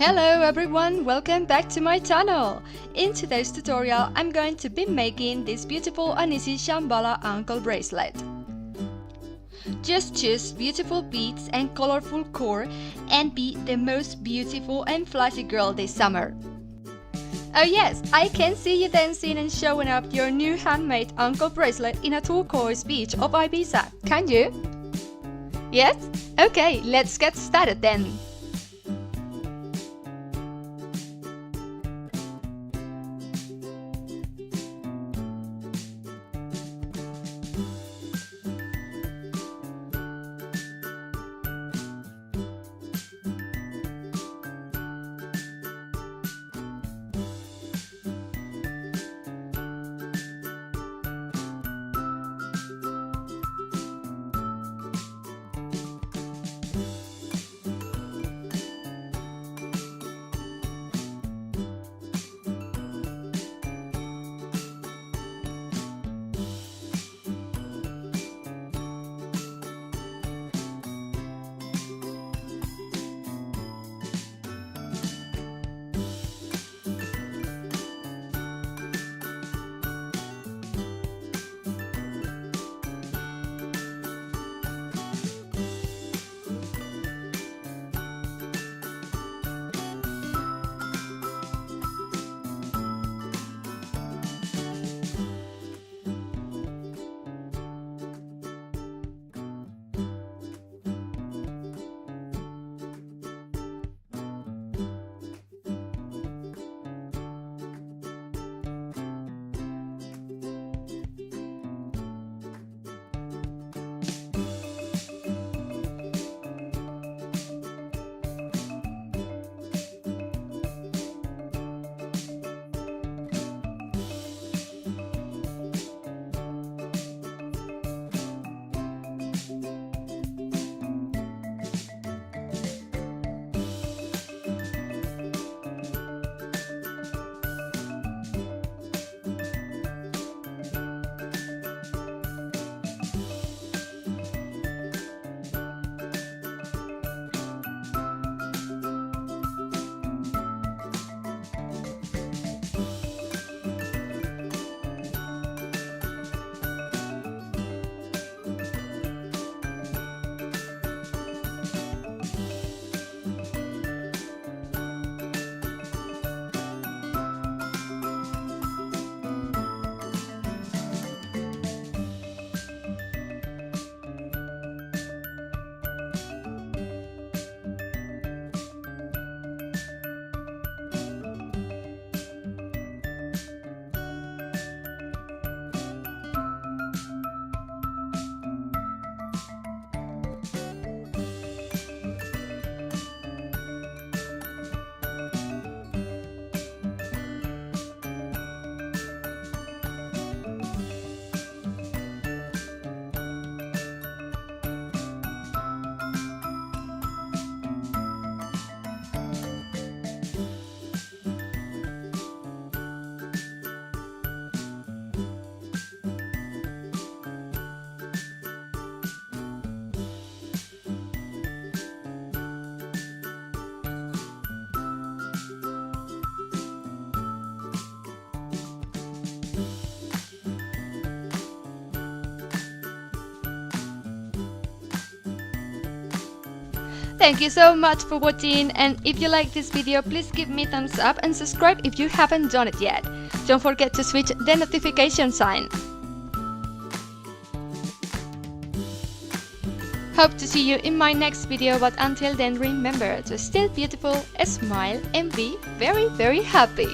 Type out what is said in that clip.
Hello everyone, welcome back to my channel. In today's tutorial, I'm going to be making this beautiful and easy Shambhala ankle bracelet. Just choose beautiful beads and colorful core and be the most beautiful and flashy girl this summer. Oh yes, I can see you dancing and showing up your new handmade ankle bracelet in a turquoise beach of Ibiza, can you? Yes? Okay, let's get started then. Thank you so much for watching, and if you like this video, please give me a thumbs up and subscribe if you haven't done it yet. Don't forget to switch the notification sign. Hope to see you in my next video, but until then remember to stay beautiful, smile and be very happy.